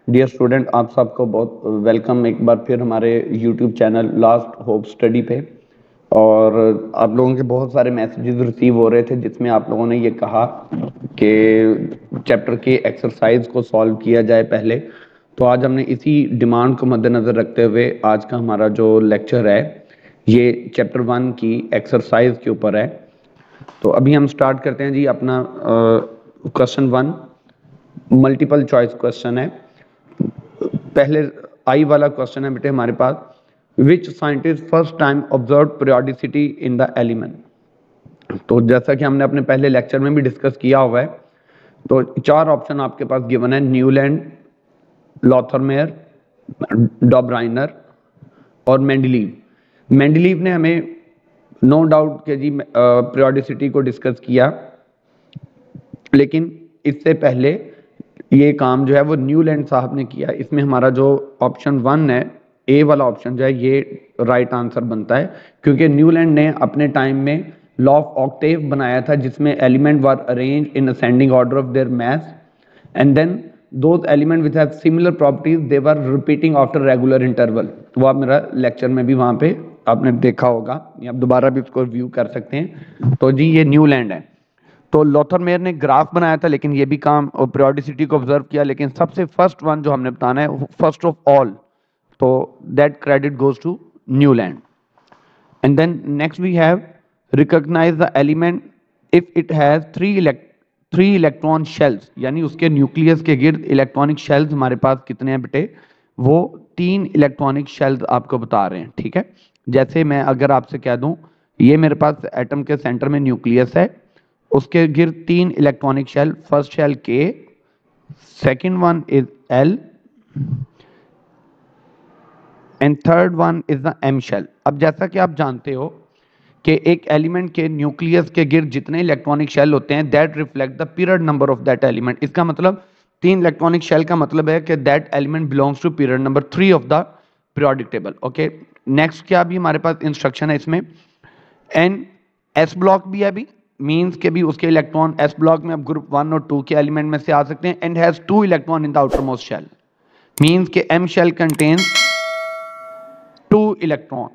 Dear student, आप सबको बहुत वेलकम एक बार फिर हमारे YouTube channel last hope study पे। और आप लोगों के बहुत सारे मैसेजेस रिसीव हो रहे थे जिसमें आप लोगों ने ये कहा कि चैप्टर के एक्सरसाइज को सॉल्व किया जाए पहले। तो आज हमने इसी डिमांड को मद्देनज़र रखते हुए आज का हमारा जो लेक्चर है ये चैप्टर 1 की एक्सरसाइज के ऊपर है। तो अभी हम स्टार्ट करते हैं जी। अपना क्वेश्चन 1 मल्टीपल चॉइस क्वेश्चन है। पहले आई वाला क्वेश्चन है बेटे हमारे पास, which scientist first time observe periodicity in the element. तो जैसा कि हमने अपने पहले लेक्चर में भी डिस्कस किया हुआ है, तो चार ऑप्शन आपके पास गिवन है, न्यूलैंड, लॉथरमेयर, डॉब्राइनर और मेंडलीव। मेंडलीव ने हमें नो डाउट के जी पीरियोडिसिटी को डिस्कस किया, लेकिन इससे पहले ये काम जो है वो न्यूलैंड साहब ने किया। इसमें हमारा जो ऑप्शन 1 है, ए वाला ऑप्शन जो है, ये राइट आंसर बनता है, क्योंकि न्यूलैंड ने अपने टाइम में लॉ ऑफ ऑक्टेव बनाया था जिसमें element were arrange in ascending order of their mass and then those element which have similar properties they were repeating after regular interval. वो आप मेरा लेक्चर में भी वहाँ पे आपने देखा होगा, या आप दोबारा भी उसको रिव्यू कर सकते हैं। तो जी ये न्यूलैंड है। तो लॉथरमेयर ने ग्राफ बनाया था, लेकिन ये भी काम और पीरियोडिसिटी को ऑब्जर्व किया, लेकिन सबसे फर्स्ट वन जो हमने बताना है फर्स्ट ऑफ ऑल, तो that credit goes to Newland. And then next we have recognize the element if it has three electron shells, यानी उसके न्यूक्लियस के गिर्द इलेक्ट्रॉनिक शेल्स हमारे पास कितने हैं बेटे, वो 3 इलेक्ट्रॉनिक शेल्स आपको बता रहे हैं। ठीक है, जैसे मैं अगर आपसे कह दूं ये मेरे पास एटम के सेंटर में न्यूक्लियस है, उसके गिर्द 3 इलेक्ट्रॉनिक शेल, फर्स्ट शेल के, second one is L and third one is the M shell. अब जैसा कि आप जानते हो कि एक एलिमेंट के न्यूक्लियस के गिर्द जितने इलेक्ट्रॉनिक शेल होते हैं that reflect the period number of that element. इसका मतलब 3 इलेक्ट्रॉनिक शेल का मतलब है कि that element belongs to period number 3 of the periodic table. Okay, next क्या भी हमारे पास इंस्ट्रक्शन है इसमें, एन एस ब्लॉक भी है अभी, मीन्स के भी उसके इलेक्ट्रॉन एस ब्लॉक में अब ग्रुप 1 और 2 के एलिमेंट में से आ सकते हैं, and has 2 electron in the outer most shell, means के एम शेल कंटेन्स 2 इलेक्ट्रॉन।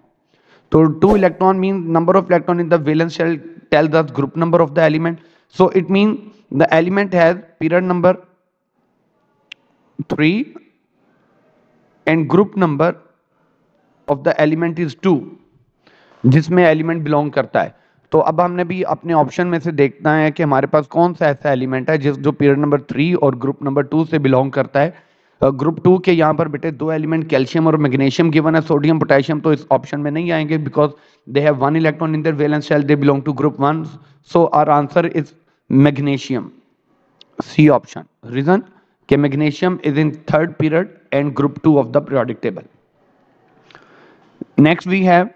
तो 2 electron means number of electron in the valence shell tells us group number of the element. So it means the element has period number 3 and group number of the element is 2, जिसमें element belong करता है। तो अब हमने भी अपने option में से देखना है कि हमारे पास कौन सा ऐसा एलिमेंट है जो पीरियड नंबर 3 और ग्रुप नंबर 2 से बिलोंग करता है। ग्रुप 2 के यहाँ पर बेटे 2 एलिमेंट कैल्शियम और मैग्नीशियम गिवन है, सोडियम पोटेशियम तो इस ऑप्शन में नहीं आएंगे because they have 1 electron in their valence shell, they belong to group 1, so our answer is magnesium, C option. Reason कि magnesium is in third period and group 2 of the periodic table. Next we have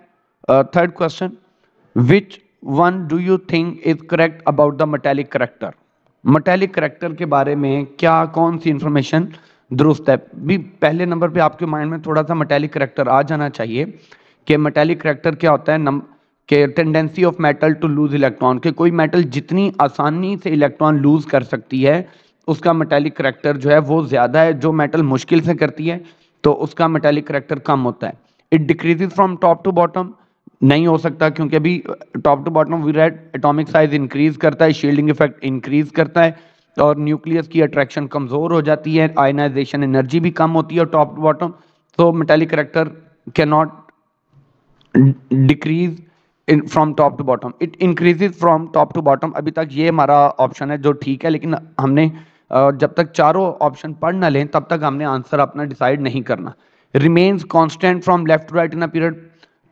third question, which one do you think is correct about the metallic character. Metallic character के बारे में क्या कौन सी information दुरुस्त है। भी पहले नंबर पे आपके माइंड में थोड़ा सा मेटालिक करेक्टर आ जाना चाहिए कि मेटालिक करेक्टर क्या होता है, कि tendency of metal to lose electron, कि कोई मेटल जितनी आसानी से इलेक्ट्रॉन लूज कर सकती है उसका मेटालिक करेक्टर जो है वो ज़्यादा है, जो मेटल मुश्किल से करती है तो उसका मेटालिक करेक्टर कम होता है। It decreases from top to bottom, नहीं हो सकता क्योंकि अभी top to bottom we read atomic size increase करता है, शील्डिंग इफेक्ट इंक्रीज करता है और न्यूक्लियस की अट्रैक्शन कमजोर हो जाती है, आयनाइजेशन एनर्जी भी कम होती है टॉप टू बॉटम। तो metallic character can not decrease from top to bottom, it increases from top to bottom. अभी तक ये हमारा ऑप्शन है जो ठीक है, लेकिन हमने जब तक चारों ऑप्शन पढ़ ना लें तब तक हमने आंसर अपना डिसाइड नहीं करना। Remains constant from left to right in a period,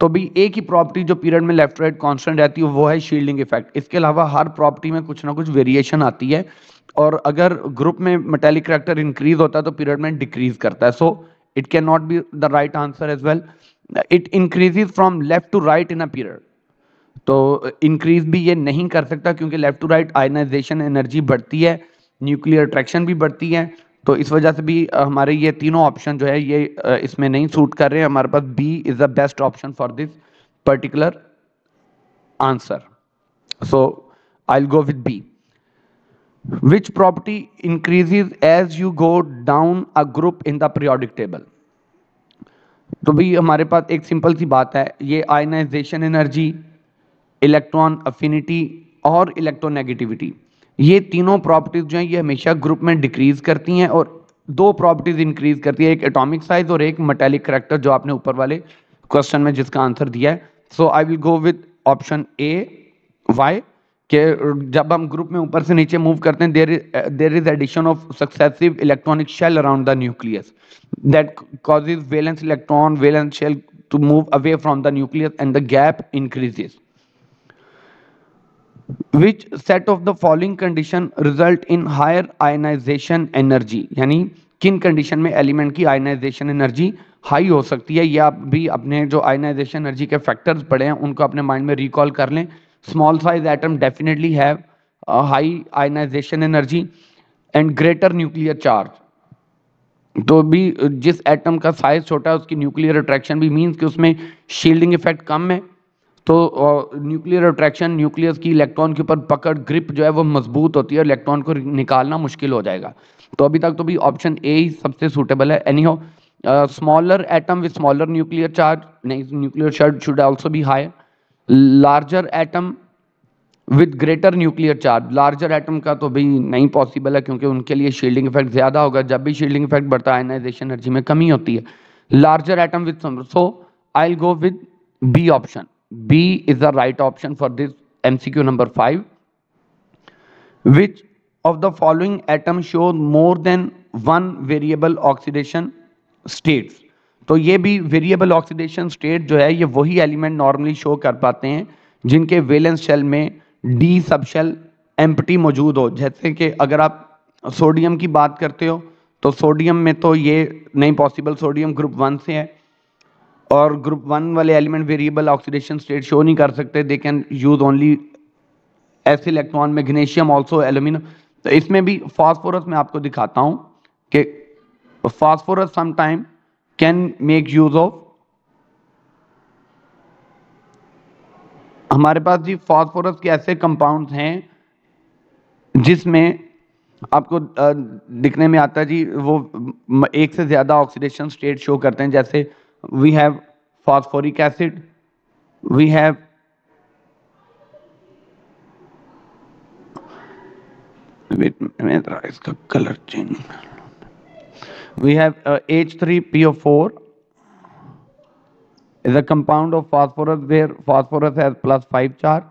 तो भी एक ही प्रॉपर्टी जो पीरियड में लेफ्ट राइट कांस्टेंट रहती है वो है शील्डिंग इफेक्ट। इसके अलावा हर प्रॉपर्टी में कुछ ना कुछ वेरिएशन आती है, और अगर ग्रुप में मेटालिक करेक्टर इंक्रीज होता है तो पीरियड में डिक्रीज करता है, so it can not be the right answer as well. It increases from left to right in a period, तो इंक्रीज भी ये नहीं कर सकता क्योंकि left to right ionization energy बढ़ती है, न्यूक्लियर अट्रैक्शन भी बढ़ती है, तो इस वजह से भी हमारे ये तीनों ऑप्शन जो है ये इसमें नहीं सूट कर रहे हैं। हमारे पास B is the best option for this particular answer, so I will go with B. Which property increases as you go down a group in the periodic table? तो भी हमारे पास एक सिंपल सी बात है, ये आयनाइजेशन एनर्जी, इलेक्ट्रॉन अफिनिटी और electronegativity, ये तीनों प्रॉपर्टीज जो हैं ये हमेशा ग्रुप में डिक्रीज करती हैं और दो प्रॉपर्टीज इंक्रीज करती है, एक एटॉमिक साइज और एक मेटालिक करैक्टर, जो आपने ऊपर वाले क्वेश्चन में जिसका आंसर दिया है. So I will go with option A. Why? कि जब हम ग्रुप में ऊपर से नीचे मूव करते हैं, there is addition of successive electronic shell around the nucleus that causes valence shell to move away from the nucleus and the gap increases. Which set of the following condition result in higher ionization energy? यानी किन condition में element की ionization energy high हो सकती है? ये आप भी अपने जो आयनाइजेशन एनर्जी के फैक्टर्स पढ़े हैं उनको अपने माइंड में रिकॉल कर लें. Small size atom definitely have high ionization energy and greater nuclear charge. तो भी जिस एटम का साइज छोटा है उसकी न्यूक्लियर अट्रैक्शन भी मीन्स कि उसमें शील्डिंग इफेक्ट कम है, तो न्यूक्लियर अट्रैक्शन न्यूक्लियस की इलेक्ट्रॉन के ऊपर पकड़ ग्रिप जो है वो मजबूत होती है और इलेक्ट्रॉन को निकालना मुश्किल हो जाएगा. तो अभी तक तो भी ऑप्शन ए ही सबसे सूटेबल है. एनी हो, smaller atom with smaller nuclear charge, नहीं, nuclear charge should also be high. Larger atom with greater nuclear charge, larger atom का तो भी नहीं पॉसिबल है क्योंकि उनके लिए शील्डिंग इफेक्ट ज़्यादा होगा. जब भी शील्डिंग इफेक्ट बढ़ता है आयनाइजेशन एनर्जी में कमी होती है. Larger atom with, so I will go with B option. B is the right option for this MCQ number 5. Which of the following atom show more than one variable oxidation states? तो ये भी variable oxidation state जो है ये वही element normally show कर पाते हैं जिनके वैलेंस शेल में डी सबशेल एम्प्टी मौजूद हो. जैसे कि अगर आप सोडियम की बात करते हो तो सोडियम में तो ये नहीं पॉसिबल, सोडियम ग्रुप 1 से है और ग्रुप 1 वाले element variable oxidation state show नहीं कर सकते. They can use only S electron. Magnesium also, aluminium. तो इसमें भी फास्फोरस में आपको दिखाता हूं कि phosphorus sometime can make use of. हमारे पास जी फास्फोरस के ऐसे कंपाउंड्स हैं जिसमें आपको दिखने में आता है जी वो एक से ज्यादा ऑक्सीडेशन स्टेट शो करते हैं. जैसे we have phosphoric acid, we have इसका colour change, we have H3PO4 is a compound of phosphorus where phosphorus has +5 charge.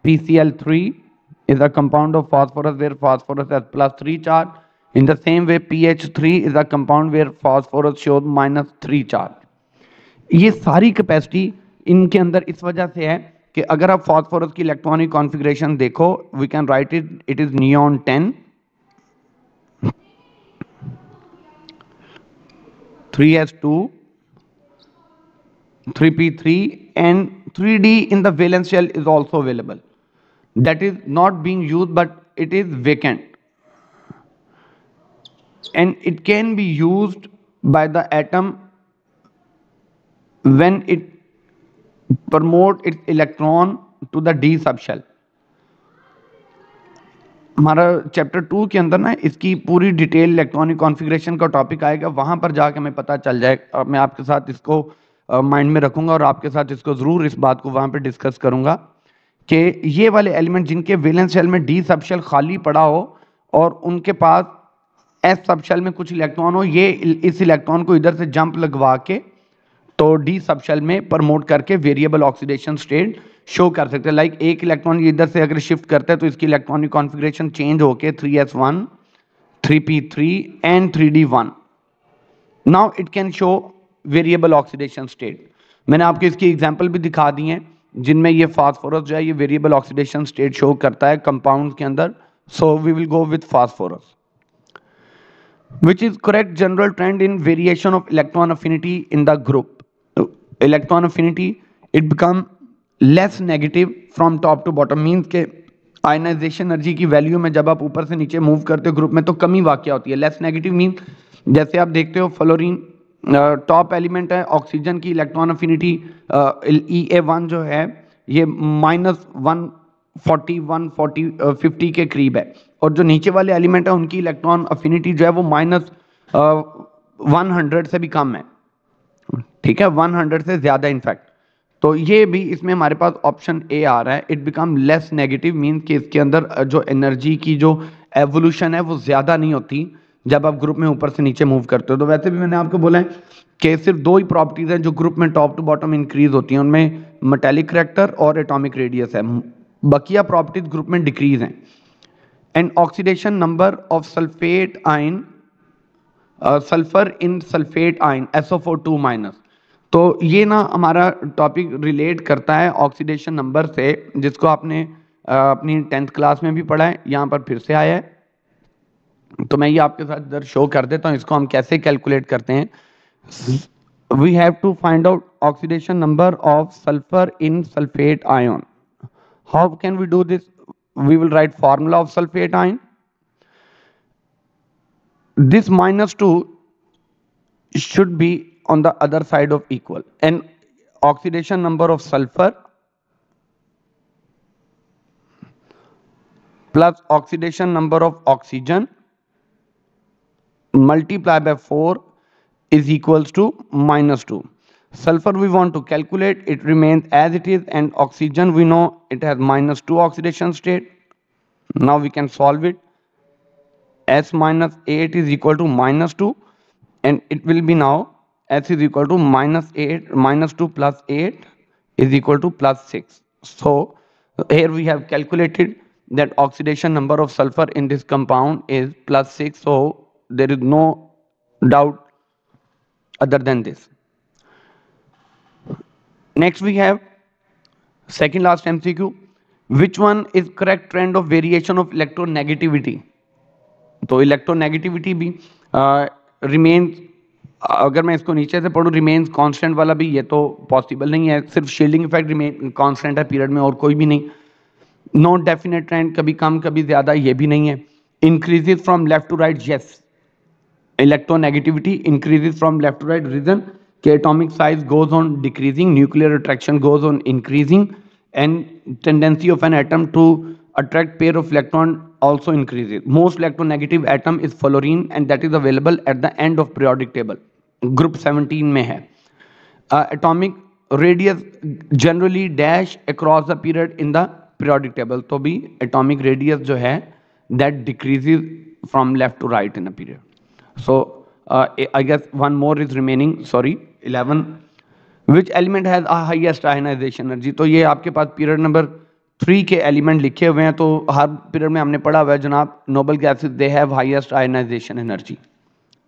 PCl3 is a compound of phosphorus where phosphorus has +3 charge. In the same way PH3 is a compound where phosphorus shows -3 charge. ये सारी capacity इनके अंदर इस वजह से है कि अगर आप फास्फोरस की इलेक्ट्रॉनिक कॉन्फ़िगरेशन देखो, we can write it is neon 10, 3s2, 3p3 and 3d in the valence shell is also available. That is not being used but it is vacant and it can be used by the atom when it promote its electron to the d subshell. हमारा chapter 2 के अंदर ना इसकी पूरी detail electronic configuration का topic आएगा, वहां पर जाके हमें पता चल जाएगा. मैं आपके साथ इसको माइंड में रखूंगा और आपके साथ इसको जरूर इस बात को वहां पे डिस्कस करूंगा कि ये वाले एलिमेंट जिनके वैलेंस शेल में डी सबशेल खाली पड़ा हो और उनके पास एस सबशेल में कुछ इलेक्ट्रॉन हो, ये इस इलेक्ट्रॉन को इधर से जंप लगवा के तो डी सबशेल में प्रमोट करके वेरिएबल ऑक्सीडेशन स्टेट शो कर सकते हैं. लाइक एक इलेक्ट्रॉन इधर से अगर शिफ्ट करता है तो इसकी इलेक्ट्रॉनिक कॉन्फ़िगरेशन चेंज होके 3s1, 3p3 and 3d1. Now it can show variable oxidation state. मैंने आपको इसकी एग्जांपल भी दिखा दी हैं जिनमें ये फास्फोरस जो है ये वेरिएबल ऑक्सीडेशन स्टेट शो करता है कंपाउंड के अंदर. So we will go with phosphorus. Which is correct general trend in variation of electron affinity in the group? Electron affinity it become less negative from top to bottom, means के ionization energy की value में जब आप ऊपर से नीचे move करते हो ग्रुप में तो कमी वाक़या होती है. लेस नेगेटिव मीन जैसे आप देखते हो फ्लोरीन टॉप एलिमेंट है, ऑक्सीजन की इलेक्ट्रॉन अफिनिटी EA1 जो है ये -1 41 40 50 के करीब है, और जो नीचे वाले एलिमेंट है उनकी इलेक्ट्रॉन अफिनिटी जो है वो -100 से भी कम है, ठीक है, 100 से ज़्यादा इनफैक्ट। तो ये भी इसमें हमारे पास ऑप्शन ए आ रहा है, it become less negative, mean कि इसके अंदर जो एनर्जी की जो एवोल्यूशन है वो ज़्यादा नहीं होती जब आप ग्रुप में ऊपर से नीचे मूव करते हो। तो वैसे भी मैंने आपको बोला है कि सिर्फ दो ही प्रॉपर्टीज़ हैं जो ग्रुप में टॉप टू बॉटम इंक्रीज होती हैं, उनमें मेटेलिक करैक्टर और एटॉमिक रेडियस है, बकिया प्रॉपर्टीज ग्रुप में डिक्रीज हैं। And oxidation number of sulphate ion, sulphur in sulphate ion SO4 minus. तो ये ना हमारा टॉपिक रिलेट करता है ऑक्सीडेशन नंबर से, जिसको आपने अपनी 10th क्लास में भी पढ़ा है, यहाँ पर फिर से आया है। तो मैं ये आपके साथ इधर शो कर देता हूँ, इसको हम कैसे कैलकुलेट करते हैं। We have to find out oxidation number of sulphur in sulphate ion. How can we do this? We will write formula of sulphate ion. This -2 should be on the other side of equal, and oxidation number of sulfur plus oxidation number of oxygen multiplied by 4 is equals to -2. Sulfur we want to calculate, it remains as it is, and oxygen we know it has -2 oxidation state. Now we can solve it. S minus 8 is equal to -2, and it will be now S is equal to -2 plus 8 is equal to +6. So here we have calculated that oxidation number of sulfur in this compound is +6. So there is no doubt other than this. Next we have second last MCQ. Which one is correct trend of variation of electronegativity? तो electronegativity भी remains, अगर मैं इसको नीचे से पढ़ूँ, remains constant वाला भी ये तो पॉसिबल नहीं है, सिर्फ शील्डिंग इफेक्ट रिमेन कांस्टेंट है पीरियड में, और कोई भी नहीं। नो डेफिनेट ट्रेंड, कभी कम कभी ज़्यादा, ये भी नहीं है। Increases from left to right, yes, electronegativity increases from left to right. Reason कि atomic size goes on decreasing, nuclear attraction goes on increasing, and tendency of an atom to attract pair of electron also increases. Most electronegative atom is fluorine, and that is available at the end of periodic table. Group 17 में है. Atomic radius generally dash across the period in the periodic table. तो भी atomic radius जो है that decreases from left to right in a period. So I guess one more is remaining. Sorry, 11. Which element has a highest ionization energy? तो ये आपके पास period number 3 के element लिखे हुए हैं, तो हर पीरियड में हमने पढ़ा हुआ है जनाब, noble gases they have highest ionization energy,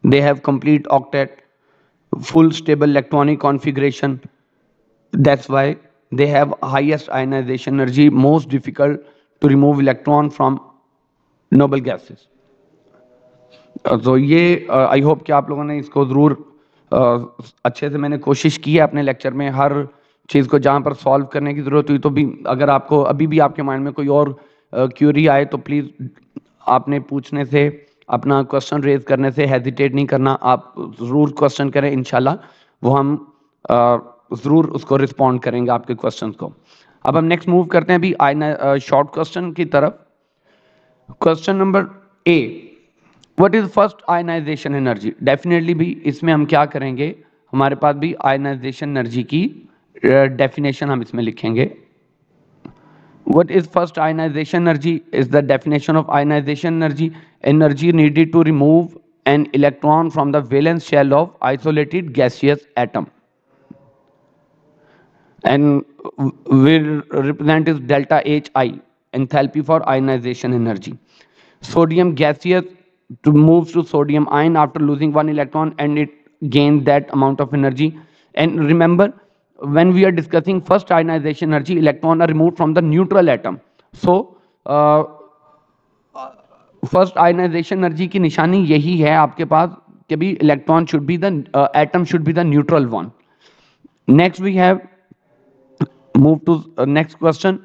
they have complete octet, full stable electronic configuration, that's why they have highest ionization energy, most difficult to remove electron from noble gases. तो ये I hope कि आप लोगों ने इसको ज़रूर अच्छे से, मैंने कोशिश की है अपने लेक्चर में हर चीज़ को जहाँ पर सॉल्व करने की ज़रूरत हुई तो भी, अगर आपको अभी भी आपके माइंड में कोई और क्यूरी आए तो प्लीज़ आपने पूछने से, अपना क्वेश्चन रेज करने से हेजिटेट नहीं करना, आप ज़रूर क्वेश्चन करें, इंशाल्लाह वो हम ज़रूर उसको रिस्पॉन्ड करेंगे आपके क्वेश्चन को। अब हम नेक्स्ट मूव करते हैं अभी शॉर्ट क्वेश्चन की तरफ। Question number A, what is first ionization energy? Definitely भी इसमें हम क्या करेंगे, हमारे पास भी आयनाइजेशन एनर्जी की डेफिनेशन हम इसमें लिखेंगे। What is first ionization energy? Is the definition of ionization energy: energy needed to remove an electron from the valence shell of isolated gaseous atom, and will represent is delta HI, enthalpy for ionization energy. Sodium gaseous to moves to sodium ion after losing one electron, and it gains that amount of energy. And remember, when we are discussing first ionization energy, electron are removed from the neutral atom. So first ionization energy की निशानी यही है आपके पास कि भी electron should be the atom should be the neutral one. Next we have move to next question.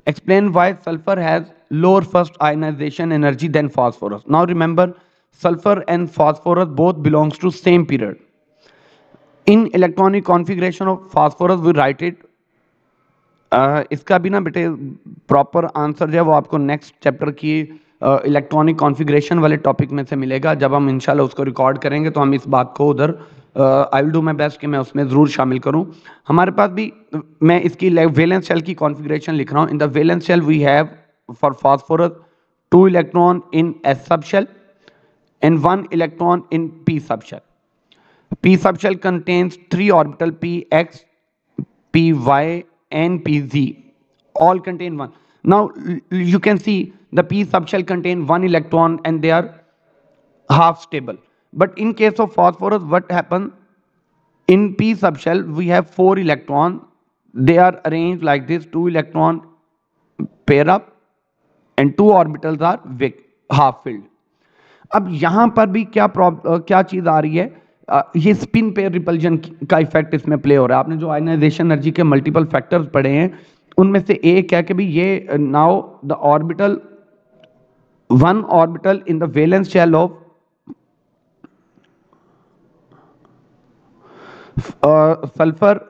Explain why sulfur has lower first ionization energy than phosphorus. Now remember, sulfur and phosphorus both belongs to same period. In electronic configuration of phosphorus, we write it इसका भी ना बेटे proper answer जो है वो आपको next chapter की electronic configuration वाले टॉपिक में से मिलेगा। जब हम इंशाल्लाह उसको रिकॉर्ड करेंगे तो हम इस बात को उधर I will do my best कि मैं उसमें ज़रूर शामिल करूं। हमारे पास भी मैं इसकी वैलेंस शेल की कॉन्फ़िगरेशन लिख रहा हूं। In the valence shell we have for phosphorus 2 electron in S subshell and 1 electron in p subshell. P subshell contains 3 orbital px, py and pz. All contain 1. Now you can see the p subshell contain 1 electron and they are half stable. But in case of phosphorus, what happens? In p subshell we have 4 electrons. They are arranged like this: 2 electron pair up and 2 orbitals are half filled. अब यहां पर भी क्या चीज आ रही है? ये spin pair repulsion का इफेक्ट इसमें प्ले हो रहा है। आपने जो आयनाइजेशन एनर्जी के मल्टीपल फैक्टर्स पढ़े हैं उनमें से एक है कि भी ये now the orbital one orbital in the valence shell of sulphur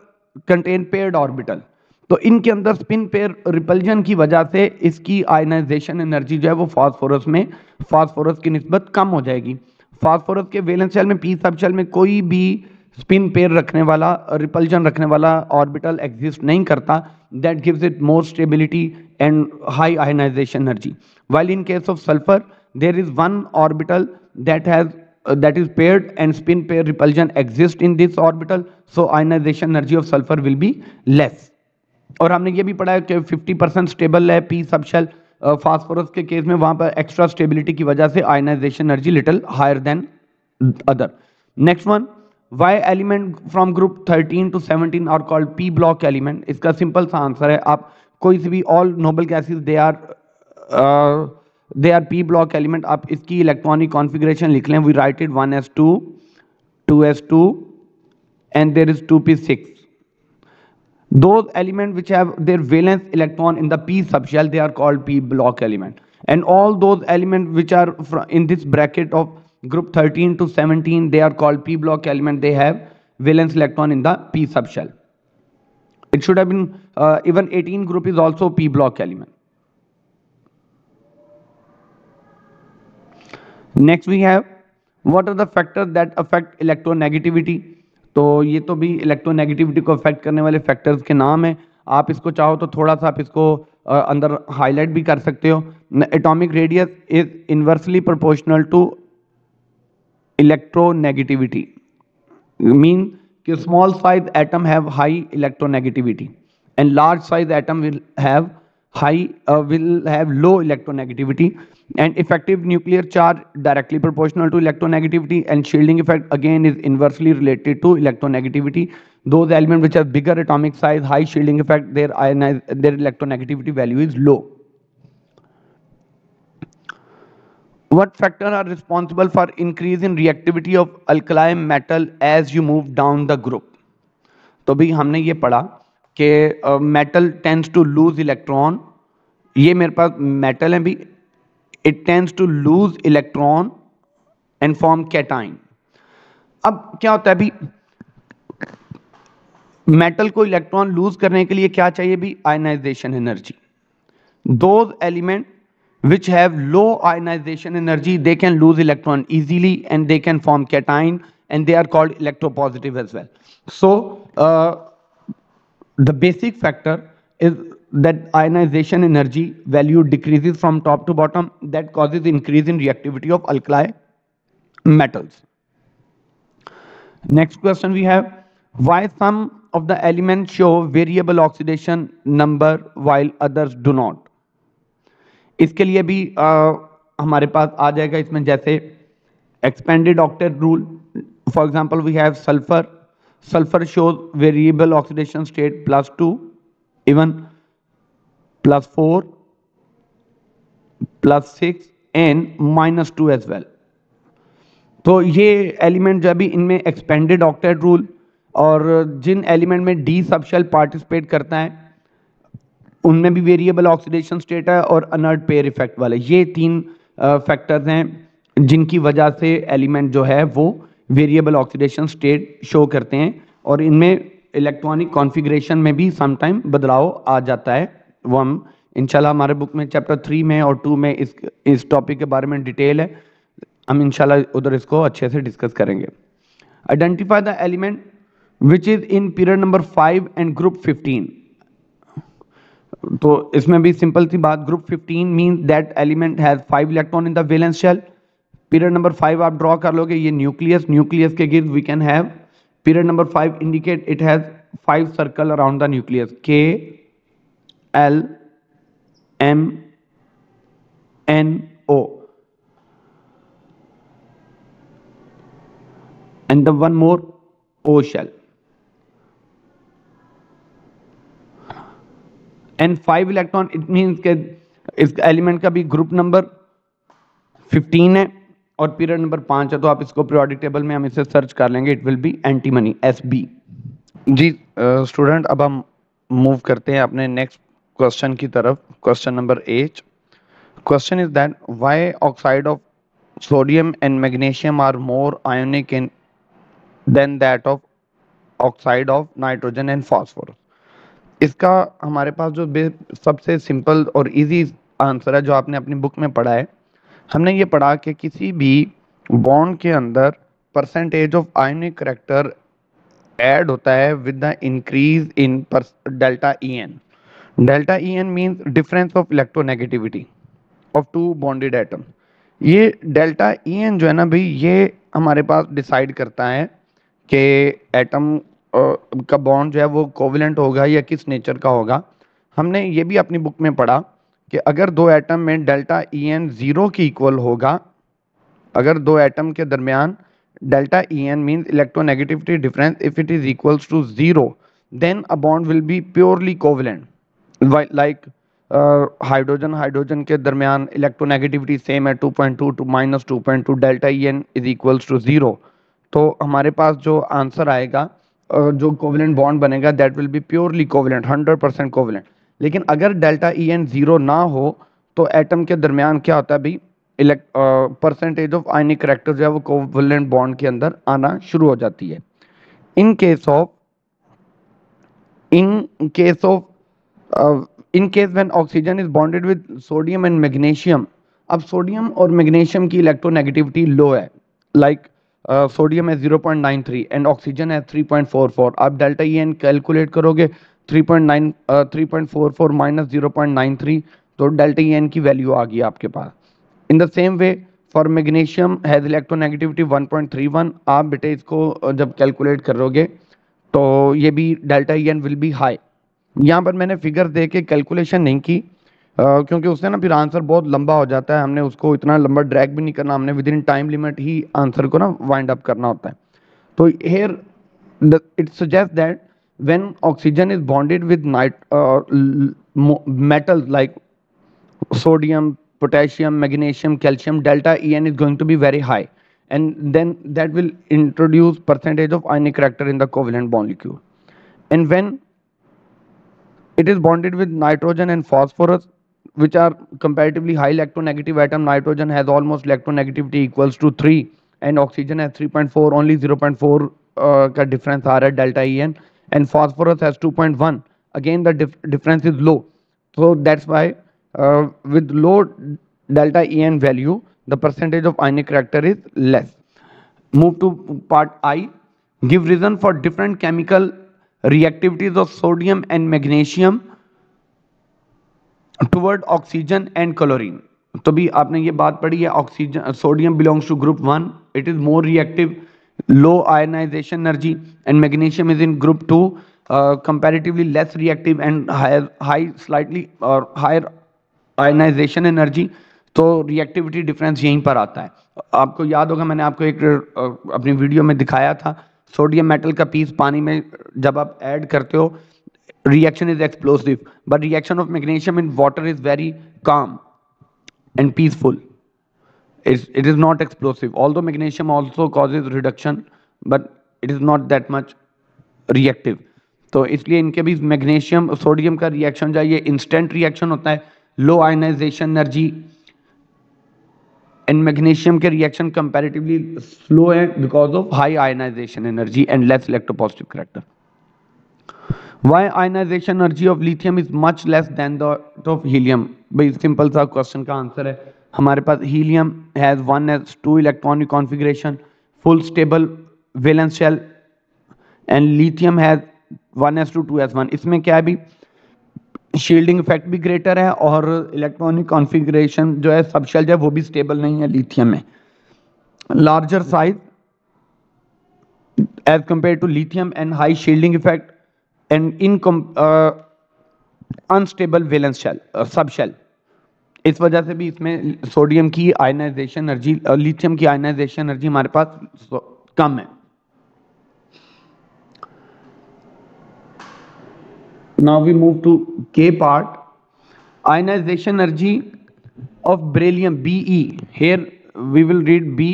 contain paired orbital. तो इनके अंदर स्पिन पेयर रिपल्जन की वजह से इसकी आयनाइजेशन एनर्जी जो है वो फास्फोरस की निस्बत कम हो जाएगी। फास्फोरस के वैलेंस शेल में पी सब शेल में कोई भी स्पिन पेयर रखने वाला रिपल्जन रखने वाला ऑर्बिटल एग्जिस्ट नहीं करता। That gives it more stability and high ionization energy. While in case of sulphur there is one orbital that is paired and spin pair repulsion exists in this orbital, so ionization energy of sulfur will be less. और हमने ये भी पढ़ा है कि 50% stable है P subshell. Phosphorus के case में वहां पर एक्स्ट्रा स्टेबिलिटी की वजह से ionization energy little higher than other. Next one, why element from group 13 to 17 are called P block element? इसका सिंपल सा आंसर है, आप कोई से भी all noble gases they are P block element. आप इसकी इलेक्ट्रॉनिक कॉन्फ़िगरेशन लिख लें। We write it 1s2 2s2 and there is 2p6. Those elements which have their valence electron in the p subshell, they are called p block element. And all those elements which are in this bracket of group 13 to 17, they are called p block element. They have valence electron in the p subshell. It should have been even 18 group is also p block element. Next we have, what are the factors that affect electronegativity? तो ये तो भी electronegativity को affect करने वाले factors के नाम है। आप इसको चाहो तो थोड़ा सा आप इसको अंदर हाईलाइट भी कर सकते हो। Atomic radius is inversely proportional to electronegativity, mean कि small size atom have high electronegativity and large size atom will have low electronegativity, and effective nuclear charge directly proportional to electronegativity, and shielding effect again is inversely related to electronegativity. Those elements which have bigger atomic size, high shielding effect, their electronegativity value is low. What factors are responsible for increase in reactivity of alkali metal as you move down the group? तो भी हमने ये पढ़ा कि metal tends to lose electron. ये मेरे पास metal है भी, it tends to lose electron and form cation. अब क्या होता है भी, मेटल को इलेक्ट्रॉन लूज करने के लिए क्या चाहिए भी? Ionization energy. Those element which have low ionization energy, they can lose electron easily and they can form cation, and they are called electropositive as well. So the basic factor is that ionization energy value decreases from top to bottom, that causes increase in reactivity of alkali metals. Next question we have, why some of the elements show variable oxidation number while others do not? इसके लिए भी हमारे पास आ जाएगा इसमें, जैसे expanded octet rule. For example we have sulphur, sulphur shows variable oxidation state +2, even +4, +6 and -2 as well. तो ये element जो अभी इनमें एक्सपेंडेड ऑक्टेट रूल, और जिन एलिमेंट में डी सबशेल पार्टिसिपेट करता है उनमें भी वेरिएबल ऑक्सीडेशन स्टेट है और अनर्ट पेयर इफेक्ट वाले। ये 3 फैक्टर्स हैं जिनकी वजह से एलिमेंट जो है वो वेरिएबल ऑक्सीडेशन स्टेट शो करते हैं, और इनमें इलेक्ट्रॉनिक कॉन्फ़िगरेशन में भी समटाइम बदलाव आ जाता है। वो हम इंशाल्लाह हमारे बुक में चैप्टर 3 में और 2 में इस टॉपिक के बारे में डिटेल है, हम इंशाल्लाह उधर इसको अच्छे से डिस्कस करेंगे। Identify the element which is in period number 5 and group 15। तो इसमें भी सिंपल सी बात, group 15 means that element has 5 electron in the valence shell. Period number 5 आप ड्रॉ कर लोगे, ये न्यूक्लियस के गिर्द we can have period number 5 indicate it has 5 circle around the nucleus, K L M N O, and the one more O shell, and 5 electron it means के इस element का भी ग्रुप नंबर 15 है और period number 5 है, तो आप इसको पीरियोडिक टेबल में हम इसे सर्च कर लेंगे, it will be antimony SB। जी स्टूडेंट, अब हम मूव करते हैं अपने नेक्स्ट क्वेश्चन की तरफ। Question number 8। Question is that why oxide of sodium and magnesium are more ionic in than that of oxide of nitrogen and phosphorus. इसका हमारे पास जो सबसे सिंपल और इजी आंसर है जो आपने अपनी बुक में पढ़ा है, हमने ये पढ़ा कि किसी भी बॉन्ड के अंदर percentage of ionic character add होता है with the increase in delta EN। Delta EN means difference of electronegativity of two bonded atom. ये डेल्टा EN जो है ना भाई, ये हमारे पास डिसाइड करता है कि एटम का बॉन्ड जो है वो कोवेलेंट होगा या किस नेचर का होगा। हमने ये भी अपनी बुक में पढ़ा कि अगर दो एटम में डेल्टा EN 0 की इक्वल होगा, अगर दो एटम के दरमियान delta EN means electronegativity difference, if it is equals to 0 then a bond will be purely covalent. Like hydrogen के दरमियान इलेक्ट्रोनेगेटिविटी सेम है 2.2 to -2.2, delta EN is equals to 0, तो हमारे पास जो आंसर आएगा, जो कोवेलेंट बॉन्ड बनेगा, that will be purely covalent, 100% covalent. लेकिन अगर डेल्टा EN 0 ना हो तो एटम के दरमियान क्या होता है भाई, परसेंटेज ऑफ आयनिक करैक्टर जो है वो कोवेलेंट बॉन्ड के अंदर आना शुरू हो जाती है। In case when oxygen is bonded with sodium and magnesium, अब सोडियम और मैग्नीशियम की इलेक्ट्रोनेगेटिविटी लो है, लाइक सोडियम है 0.93 एंड ऑक्सीजन है 3.44। आप डेल्टा EN कैलकुलेट करोगे 3.44 माइनस 0.93, तो डेल्टा EN की वैल्यू आ गई आपके पास। In the same way for magnesium has electronegativity 1.31। आप बेटे इसको जब कैलकुलेट करोगे तो ये भी delta EN will be high. यहाँ पर मैंने फिगर दे के कैलकुलेशन नहीं की, क्योंकि उससे ना फिर आंसर बहुत लंबा हो जाता है, हमने उसको इतना लंबा ड्रैग भी नहीं करना, हमने विद इन टाइम लिमिट ही आंसर को ना वाइंड अप करना होता है। तो here it suggest that when oxygen is bonded with metals like sodium, potassium, magnesium, calcium, delta EN is going to be very high, and then that will introduce percentage of ionic character in the covalent molecule. And when it is bonded with nitrogen and phosphorus, which are comparatively high electronegative atom, nitrogen has almost electronegativity equals to 3 and oxygen has 3.4, only 0.4 का difference आ रहा है delta EN, and phosphorus has 2.1, again the difference is low, so that's why with low delta EN value the percentage of ionic character is less. Move to part I. Give reason for different chemical reactivities of sodium and magnesium toward oxygen and chlorine. तो भी आपने ये बात पढ़ी है, oxygen sodium belongs to group 1, it is more reactive, low ionization energy, and magnesium is in group 2, comparatively less reactive and high slightly और higher ionization energy. तो reactivity difference यहीं पर आता है। आपको याद होगा मैंने आपको एक अपनी वीडियो में दिखाया था, सोडियम मेटल का पीस पानी में जब आप ऐड करते हो reaction is explosive, but reaction of magnesium in water is very calm and peaceful. It is not explosive, although magnesium also causes reduction, but it is not that much reactive. तो इसलिए इनके भी magnesium sodium का reaction जो है ये instant reaction होता है, low ionization energy, and magnesium के रिएक्शन कंपैरेटिवली स्लो है because of high ionization energy and less electropositive character. Why ionization energy of lithium is much less than that of helium? भाई simple सा question का answer है, हमारे पास helium has 1s2 electronic configuration, full stable valence shell, and lithium has 1s2 2s1। इसमें क्या है भी, शील्डिंग इफेक्ट भी ग्रेटर है और इलेक्ट्रॉनिक कॉन्फ़िगरेशन जो है सब शेल जो है वो भी स्टेबल नहीं है लिथियम में। Larger size as compared to lithium and high shielding effect and unstable valence shell subshell। इस वजह से भी इसमें सोडियम की आयनाइजेशन एनर्जी, लिथियम की आयनाइजेशन एनर्जी हमारे पास कम है। Now we move to K part. Ionization energy of beryllium Be, here we will read Be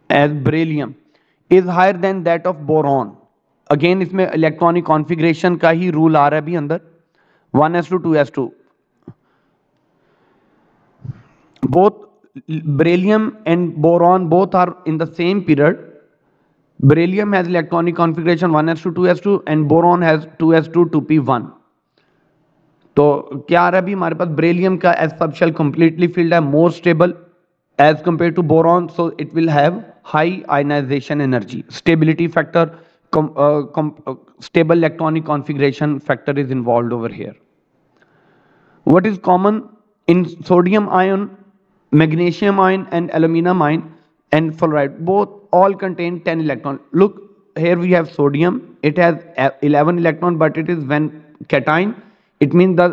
as beryllium, is higher than that of boron। Again इसमें electronic configuration का ही rule आ रहा है भी अंदर, 1s2 2s2। both beryllium and boron both are in the same period। beryllium has electronic configuration 1s2 2s2 and boron has 2s2 2p1। तो क्या आ रहा है अभी हमारे पास, beryllium का as sub shell completely filled है, more stable as compared to boron, so it will have high ionization energy, stability factor, stable electronic configuration factor is involved over here। What is common in sodium ion, magnesium ion and aluminum ion and fluoride? Both all contain 10 electron। Look, here we have sodium, it has 11 electron, but it is when cation, it means the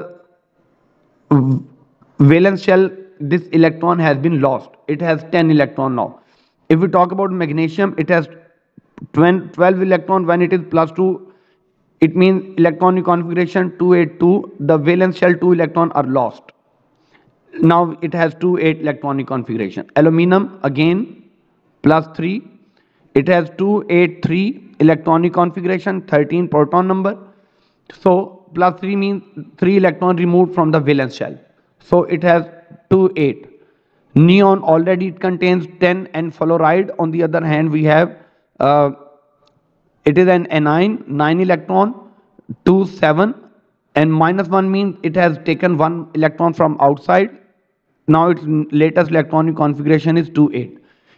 valence shell, this electron has been lost, it has 10 electron now। If we talk about magnesium, it has 12 electron, when it is +2, it means electronic configuration 282, the valence shell 2 electron are lost, now it has 2 8 electronic configuration। Aluminum again +3, it has 283 electronic configuration, 13 proton number, so +3 means 3 electron removed from the valence shell, so it has 2 8। Neon already it contains 10, and fluoride on the other hand we have it is an anion, 9 electron, 2 7, and -1 means it has taken 1 electron from outside, now its latest electronic configuration is 2 8।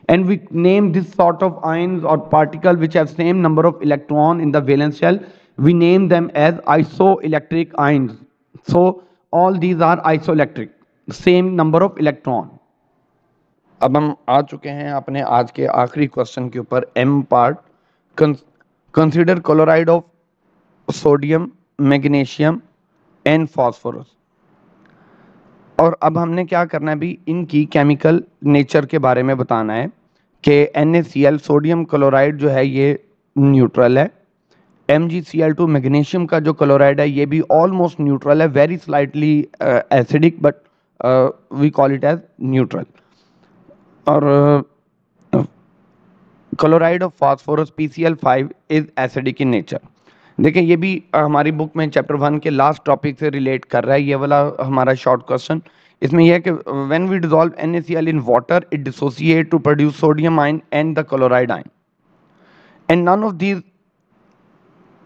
And we name this sort of ions or particle which have same number of electron in the valence shell, we name them as isoelectric ions। So all these are isoelectric, same number of electron। अब हम आ चुके हैं अपने आज के आखिरी question के ऊपर, M part. Consider chloride of sodium, magnesium and phosphorus. और अब हमने क्या करना है भी, इनकी केमिकल नेचर के बारे में बताना है कि NaCl सोडियम क्लोराइड जो है ये न्यूट्रल है, MgCl2 मैग्नीशियम का जो क्लोराइड है ये भी ऑलमोस्ट न्यूट्रल है, very slightly acidic but we call it as neutral. और chloride of phosphorus PCl5 is acidic in nature. देखिए ये भी हमारी बुक में चैप्टर 1 के लास्ट टॉपिक से रिलेट कर रहा है, ये वाला हमारा शॉर्ट क्वेश्चन। इसमें यह है कि when we dissolve NaCl in water it dissociate to produce sodium ion and the chloride ion, and none of these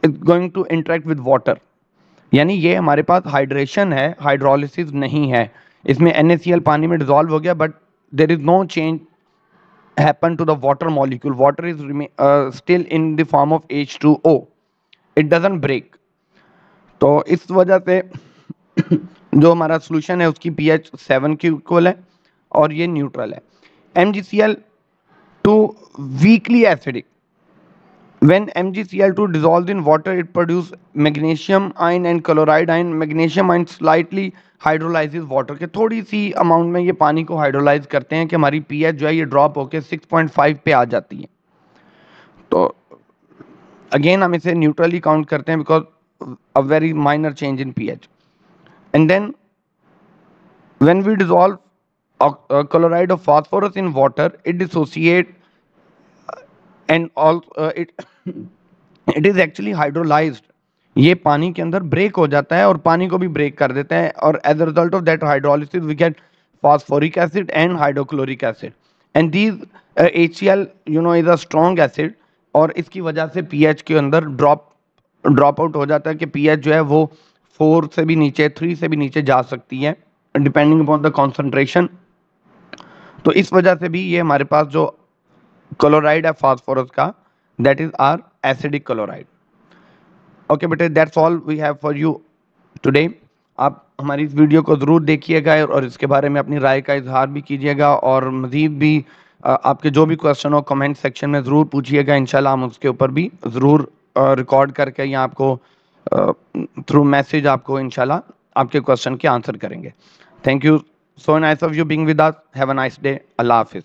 is going to interact with water. यानी ये हमारे पास हाइड्रेशन है, हाइड्रोलिसिस नहीं है। इसमें NaCl पानी में डिसॉल्व हो गया, but there is no change happen to the water molecule, water is still in the form of H2O, it doesn't break। तो इस वजह से जो हमारा सोल्यूशन है उसकी pH 7 के इक्वल है और ये न्यूट्रल है। MgCl2 weakly acidic, when MgCl2 dissolves in water it produces magnesium ion and chloride ion। magnesium ion slightly hydrolyzes water, के थोड़ी सी अमाउंट में ये पानी को हाइड्रोलाइज करते हैं कि हमारी pH जो है ये ड्रॉप होकर 6.5 पे आ जाती है। तो अगेन हम इसे न्यूट्रली काउंट करते हैं because a very minor change in pH। And then when we dissolve chloride of phosphorus in water it dissociate and also it is actually hydrolyzed। ये पानी के अंदर ब्रेक हो जाता है और पानी को भी ब्रेक कर देता है, और as a result of that hydrolysis we get phosphoric acid and hydrochloric acid, and these HCl you know is a strong acid, और इसकी वजह से pH के अंदर ड्रॉप ड्रॉप आउट हो जाता है कि पीएच जो है वो 4 से भी नीचे, 3 से भी नीचे जा सकती है डिपेंडिंग अपॉन द कॉन्सेंट्रेशन। तो इस वजह से भी ये हमारे पास जो क्लोराइड है फास्फोरस का, that is are acidic chloride. Okay बेटे, that's all we have for you today. आप हमारी इस वीडियो को ज़रूर देखिएगा और इसके बारे में अपनी राय का इजहार भी कीजिएगा, और मज़ीद भी आपके जो भी क्वेश्चन हो कमेंट सेक्शन में ज़रूर पूछिएगा। इंशाल्लाह हम उसके ऊपर भी ज़रूर रिकॉर्ड करके या आपको थ्रू मैसेज आपको इंशाल्लाह आपके क्वेश्चन के आंसर करेंगे। Thank you, so nice of you being with us, have a nice day, अल्लाह हाफिज़।